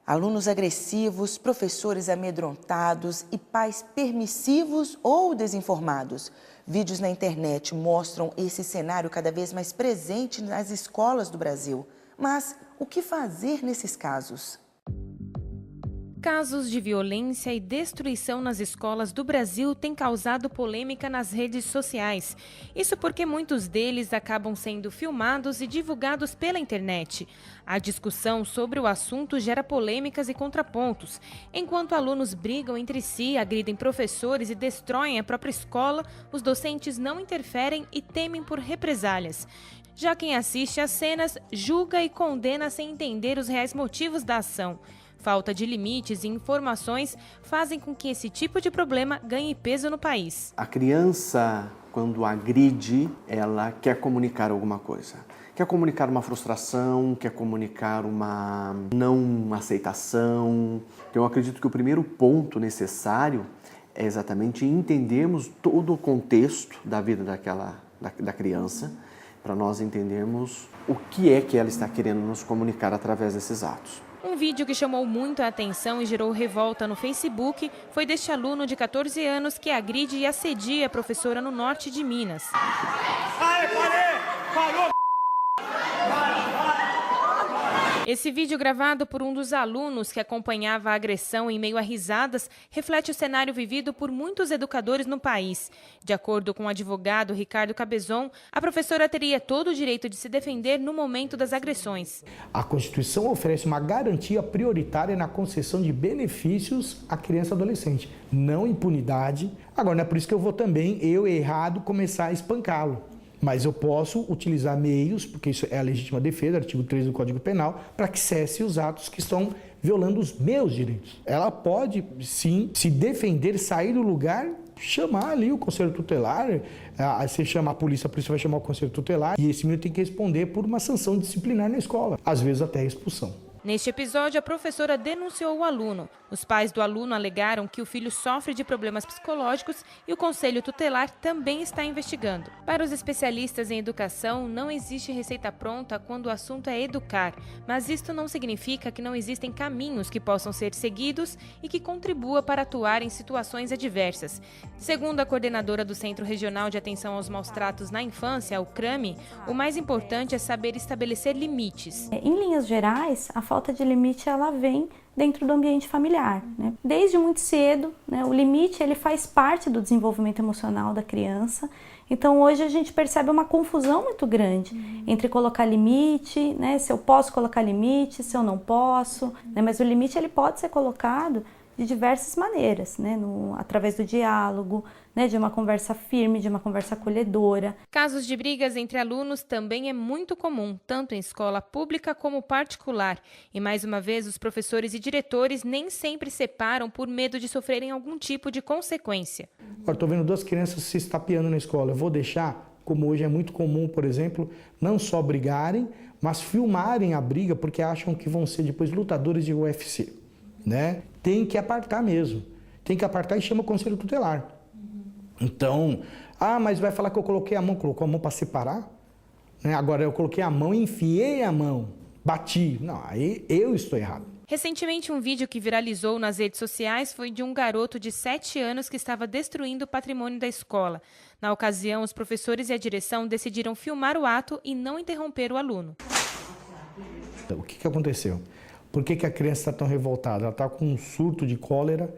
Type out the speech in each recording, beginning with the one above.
Alunos agressivos, professores amedrontados e pais permissivos ou desinformados. Vídeos na internet mostram esse cenário cada vez mais presente nas escolas do Brasil. Mas o que fazer nesses casos? Casos de violência e destruição nas escolas do Brasil têm causado polêmica nas redes sociais. Isso porque muitos deles acabam sendo filmados e divulgados pela internet. A discussão sobre o assunto gera polêmicas e contrapontos. Enquanto alunos brigam entre si, agridem professores e destroem a própria escola, os docentes não interferem e temem por represálias. Já quem assiste às cenas julga e condena sem entender os reais motivos da ação. Falta de limites e informações fazem com que esse tipo de problema ganhe peso no país. A criança, quando agride, ela quer comunicar alguma coisa. Quer comunicar uma frustração, quer comunicar uma não aceitação. Então, eu acredito que o primeiro ponto necessário é exatamente entendermos todo o contexto da vida da criança, para nós entendermos o que é que ela está querendo nos comunicar através desses atos. Um vídeo que chamou muito a atenção e gerou revolta no Facebook foi deste aluno de 14 anos que agride e assedia a professora no norte de Minas. Parou! Esse vídeo, gravado por um dos alunos que acompanhava a agressão em meio a risadas, reflete o cenário vivido por muitos educadores no país. De acordo com o advogado Ricardo Cabezon, a professora teria todo o direito de se defender no momento das agressões. A Constituição oferece uma garantia prioritária na concessão de benefícios à criança e adolescente, não impunidade. Agora, não é por isso que eu vou também, errado, começar a espancá-lo. Mas eu posso utilizar meios, porque isso é a legítima defesa, artigo 3 do Código Penal, para que cesse os atos que estão violando os meus direitos. Ela pode, sim, se defender, sair do lugar, chamar ali o conselho tutelar, você chama a polícia vai chamar o conselho tutelar, e esse menino tem que responder por uma sanção disciplinar na escola, às vezes até a expulsão. Neste episódio, a professora denunciou o aluno. Os pais do aluno alegaram que o filho sofre de problemas psicológicos e o Conselho Tutelar também está investigando. Para os especialistas em educação, não existe receita pronta quando o assunto é educar, mas isto não significa que não existem caminhos que possam ser seguidos e que contribua para atuar em situações adversas. Segundo a coordenadora do Centro Regional de Atenção aos Maus Tratos na Infância, o CRAMI, o mais importante é saber estabelecer limites. Em linhas gerais, a falta de limite ela vem dentro do ambiente familiar, né? Desde muito cedo, né, o limite ele faz parte do desenvolvimento emocional da criança. Então hoje a gente percebe uma confusão muito grande entre colocar limite, né, se eu posso colocar limite, se eu não posso, né, mas o limite ele pode ser colocado de diversas maneiras, né, através do diálogo, né, de uma conversa firme, de uma conversa acolhedora. Casos de brigas entre alunos também é muito comum, tanto em escola pública como particular. E mais uma vez, os professores e diretores nem sempre separam por medo de sofrerem algum tipo de consequência. Agora, estou vendo duas crianças se estapeando na escola. Eu vou deixar, como hoje é muito comum, por exemplo, não só brigarem, mas filmarem a briga porque acham que vão ser depois lutadores de UFC, né? Tem que apartar mesmo. Tem que apartar e chama o conselho tutelar. Então, mas vai falar que eu coloquei a mão. Colocou a mão para separar? Né? Agora eu coloquei a mão e enfiei a mão. Bati. Não, aí eu estou errado. Recentemente, um vídeo que viralizou nas redes sociais foi de um garoto de 7 anos que estava destruindo o patrimônio da escola. Na ocasião, os professores e a direção decidiram filmar o ato e não interromper o aluno. O que aconteceu? Por que a criança está tão revoltada? Ela está com um surto de cólera,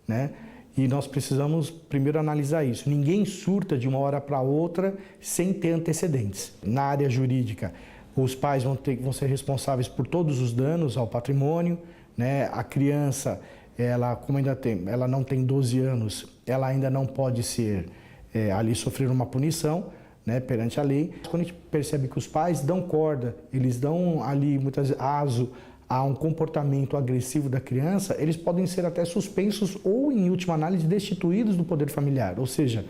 né? E nós precisamos primeiro analisar isso. Ninguém surta de uma hora para outra sem ter antecedentes. Na área jurídica, os pais vão ser responsáveis por todos os danos ao patrimônio, né? A criança, ela não tem 12 anos, ela ainda não pode ali sofrer uma punição, né, perante a lei. Quando a gente percebe que os pais dão corda, eles dão ali muitas vezes aso a um comportamento agressivo da criança, eles podem ser até suspensos ou, em última análise, destituídos do poder familiar. Ou seja,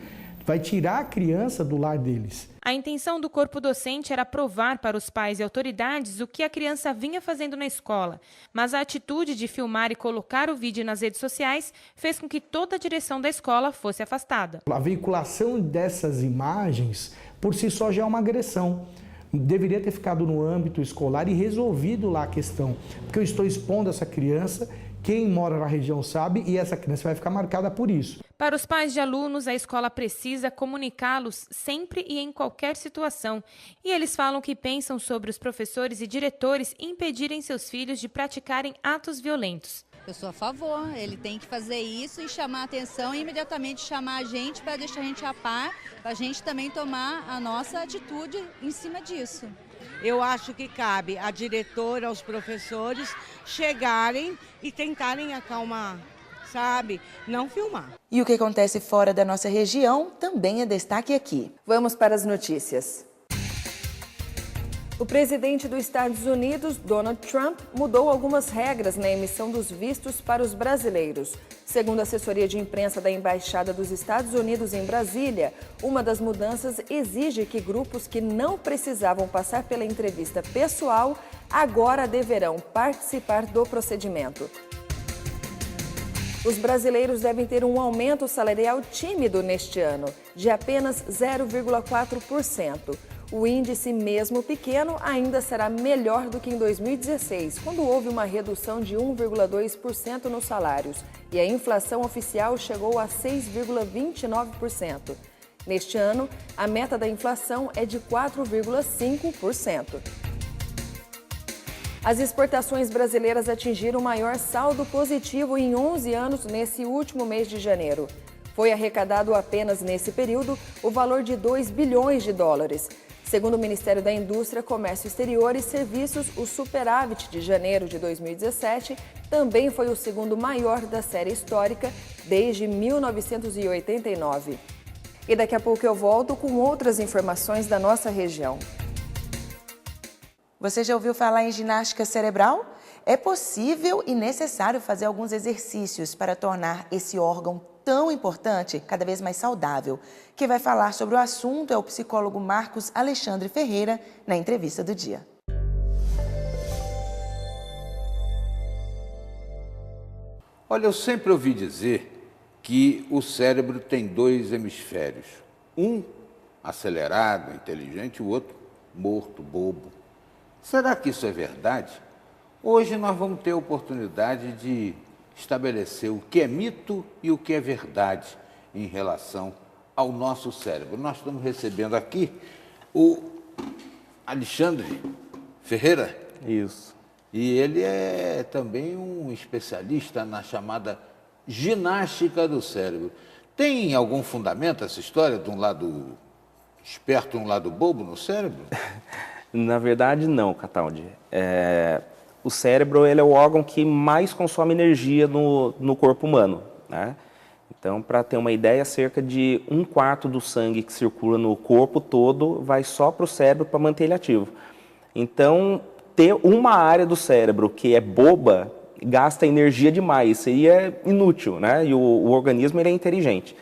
vai tirar a criança do lar deles. A intenção do corpo docente era provar para os pais e autoridades o que a criança vinha fazendo na escola. Mas a atitude de filmar e colocar o vídeo nas redes sociais fez com que toda a direção da escola fosse afastada. A veiculação dessas imagens, por si só, já é uma agressão. deveria ter ficado no âmbito escolar e resolvido lá a questão, porque eu estou expondo essa criança, quem mora na região sabe, e essa criança vai ficar marcada por isso. Para os pais de alunos, a escola precisa comunicá-los sempre e em qualquer situação. E eles falam que pensam sobre os professores e diretores impedirem seus filhos de praticarem atos violentos. Eu sou a favor, ele tem que fazer isso e chamar a atenção e imediatamente chamar a gente para deixar a gente a par, para a gente também tomar a nossa atitude em cima disso. Eu acho que cabe à diretora, aos professores chegarem e tentarem acalmar, sabe? Não filmar. E o que acontece fora da nossa região também é destaque aqui. Vamos para as notícias. O presidente dos Estados Unidos, Donald Trump, mudou algumas regras na emissão dos vistos para os brasileiros. Segundo a assessoria de imprensa da Embaixada dos Estados Unidos em Brasília, uma das mudanças exige que grupos que não precisavam passar pela entrevista pessoal agora deverão participar do procedimento. Os brasileiros devem ter um aumento salarial tímido neste ano, de apenas 0,4%. O índice, mesmo pequeno, ainda será melhor do que em 2016, quando houve uma redução de 1,2% nos salários e a inflação oficial chegou a 6,29%. Neste ano, a meta da inflação é de 4,5%. As exportações brasileiras atingiram o maior saldo positivo em 11 anos nesse último mês de janeiro. Foi arrecadado apenas nesse período o valor de 2 bilhões de dólares. Segundo o Ministério da Indústria, Comércio Exterior e Serviços, o superávit de janeiro de 2017 também foi o segundo maior da série histórica desde 1989. E daqui a pouco eu volto com outras informações da nossa região. Você já ouviu falar em ginástica cerebral? É possível e necessário fazer alguns exercícios para tornar esse órgão tão importante cada vez mais saudável. Quem vai falar sobre o assunto é o psicólogo Marcos Alexandre Ferreira, na entrevista do dia. Olha, eu sempre ouvi dizer que o cérebro tem 2 hemisférios. Um acelerado, inteligente, e o outro morto, bobo. Será que isso é verdade? Hoje nós vamos ter a oportunidade de estabelecer o que é mito e o que é verdade em relação ao nosso cérebro. Nós estamos recebendo aqui o Alexandre Ferreira. Isso. E ele é também um especialista na chamada ginástica do cérebro. Tem algum fundamento essa história de um lado esperto e um lado bobo no cérebro? Na verdade, não, Cataldi. O cérebro ele é o órgão que mais consome energia no corpo humano, né? Então, para ter uma ideia, cerca de 1/4 do sangue que circula no corpo todo vai só para o cérebro para manter ele ativo. Então, ter uma área do cérebro que é boba gasta energia demais, seria inútil, né? E o organismo ele é inteligente.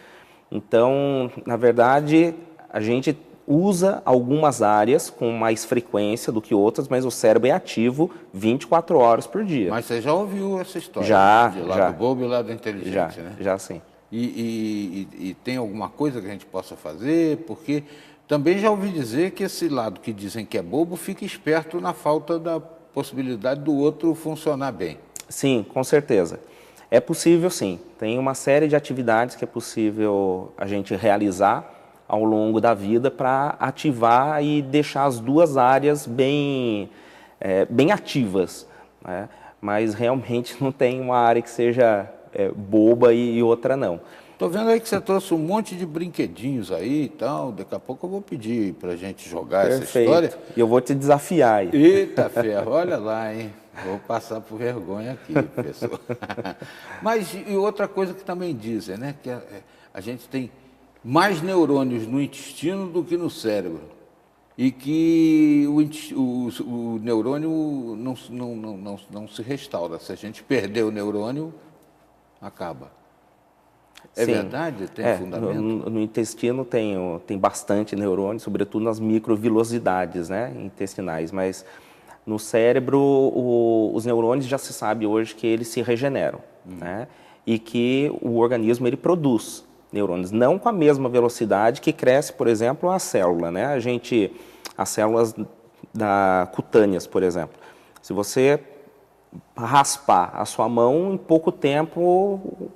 Então, na verdade, a gente usa algumas áreas com mais frequência do que outras, mas o cérebro é ativo 24 horas por dia. Mas você já ouviu essa história? Já, de lado bobo e lado inteligente, né? Já sim. E tem alguma coisa que a gente possa fazer? Porque também já ouvi dizer que esse lado que dizem que é bobo fica esperto na falta da possibilidade do outro funcionar bem. Sim, com certeza. É possível sim. Tem uma série de atividades que é possível a gente realizar ao longo da vida para ativar e deixar as duas áreas bem ativas, né? Mas realmente não tem uma área que seja boba e outra não. Estou vendo aí que você trouxe um monte de brinquedinhos aí e tal, daqui a pouco eu vou pedir para a gente jogar essa história. E eu vou te desafiar aí. Eita ferro, olha lá, hein? Vou passar por vergonha aqui, professor. Mas e outra coisa que também dizem, né? Que a gente tem mais neurônios no intestino do que no cérebro. E que o neurônio não se restaura. Se a gente perder o neurônio, acaba. É Sim. Verdade? Tem fundamento? No intestino tem bastante neurônio, sobretudo nas microvilosidades, né, intestinais. Mas no cérebro, os neurônios já se sabe hoje que eles se regeneram, né, e que o organismo ele produz neurônios, não com a mesma velocidade que cresce, por exemplo, a célula, né? A gente as células cutâneas, por exemplo. Se você raspar a sua mão, em pouco tempo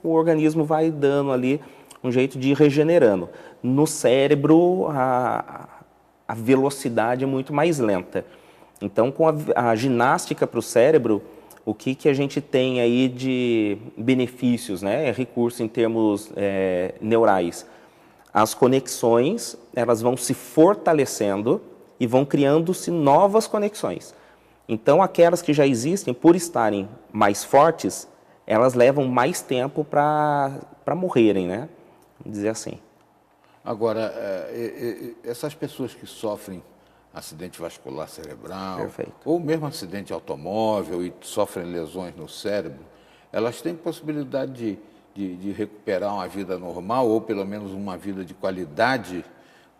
o organismo vai dando ali um jeito de ir regenerando. No cérebro, a velocidade é muito mais lenta. Então, com a ginástica para o cérebro, o que a gente tem aí de benefícios, né? Recurso em termos neurais. As conexões, elas vão se fortalecendo e vão criando-se novas conexões. Então, aquelas que já existem, por estarem mais fortes, elas levam mais tempo para morrerem, né? Vamos dizer assim. Agora, essas pessoas que sofrem acidente vascular cerebral, Perfeito. ou mesmo acidente de automóvel e sofrem lesões no cérebro, elas têm possibilidade de recuperar uma vida normal, ou pelo menos uma vida de qualidade,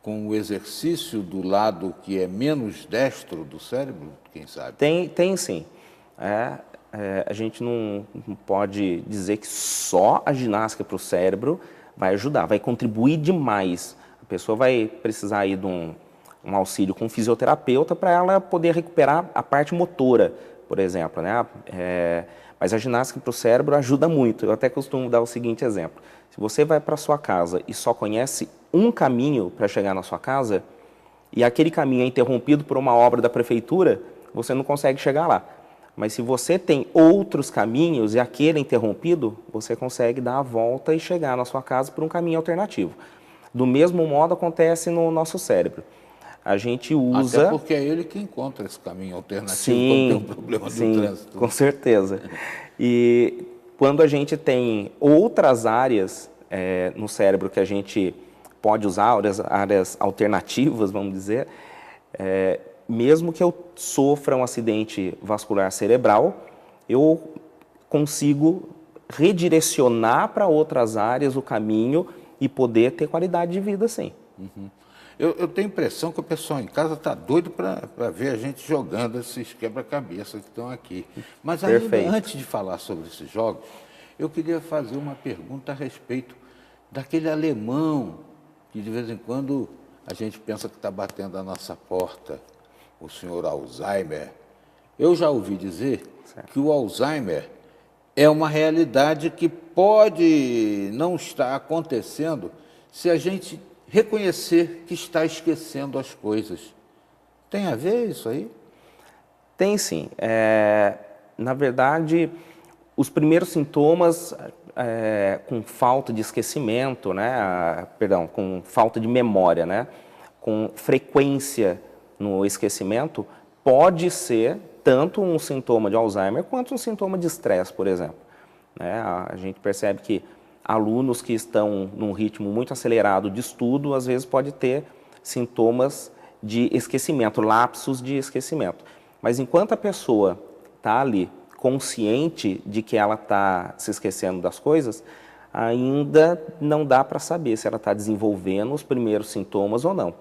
com o exercício do lado que é menos destro do cérebro, quem sabe? Tem sim. A gente não pode dizer que só a ginástica para o cérebro vai ajudar, vai contribuir demais. A pessoa vai precisar aí de um auxílio com um fisioterapeuta para ela poder recuperar a parte motora, por exemplo, né? Mas a ginástica para o cérebro ajuda muito. Eu até costumo dar o seguinte exemplo. Se você vai para a sua casa e só conhece um caminho para chegar na sua casa, e aquele caminho é interrompido por uma obra da prefeitura, você não consegue chegar lá. Mas se você tem outros caminhos e aquele é interrompido, você consegue dar a volta e chegar na sua casa por um caminho alternativo. Do mesmo modo acontece no nosso cérebro. A gente usa... Até porque é ele que encontra esse caminho alternativo sim, quando tem um problema do trânsito. Com certeza. E quando a gente tem outras áreas no cérebro que a gente pode usar, áreas alternativas, vamos dizer, mesmo que eu sofra um acidente vascular cerebral, eu consigo redirecionar para outras áreas o caminho e poder ter qualidade de vida, sim. Uhum. Eu tenho a impressão que o pessoal em casa está doido para ver a gente jogando esses quebra-cabeça que estão aqui. Mas ainda antes de falar sobre esses jogos, eu queria fazer uma pergunta a respeito daquele alemão que de vez em quando a gente pensa que está batendo a nossa porta, o senhor Alzheimer. Eu já ouvi dizer que o Alzheimer é uma realidade que pode não estar acontecendo se a gente reconhecer que está esquecendo as coisas. Tem a ver isso aí? Tem sim. Na verdade, os primeiros sintomas com falta de esquecimento, né? Com falta de memória, né? Com frequência no esquecimento, pode ser tanto um sintoma de Alzheimer quanto um sintoma de estresse, por exemplo. A gente percebe que alunos que estão num ritmo muito acelerado de estudo, às vezes pode ter sintomas de esquecimento, lapsos de esquecimento. Mas enquanto a pessoa está ali consciente de que ela está se esquecendo das coisas, ainda não dá para saber se ela está desenvolvendo os primeiros sintomas ou não,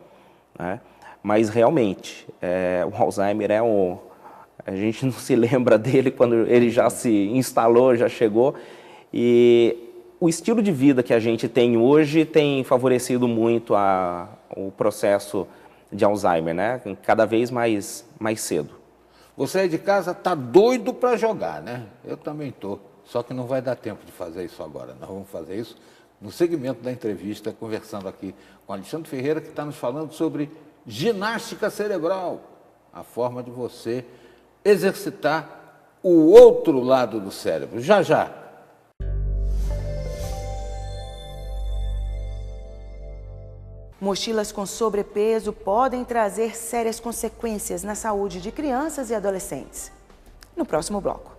né? Mas realmente, o Alzheimer a gente não se lembra dele quando ele já se instalou, já chegou, e o estilo de vida que a gente tem hoje tem favorecido muito o processo de Alzheimer, né? Cada vez mais cedo. Você aí de casa está doido para jogar, né? Eu também estou. Só que não vai dar tempo de fazer isso agora. Nós vamos fazer isso no segmento da entrevista, conversando aqui com Alexandre Ferreira, que está nos falando sobre ginástica cerebral, a forma de você exercitar o outro lado do cérebro. Já, já. Mochilas com sobrepeso podem trazer sérias consequências na saúde de crianças e adolescentes. No próximo bloco.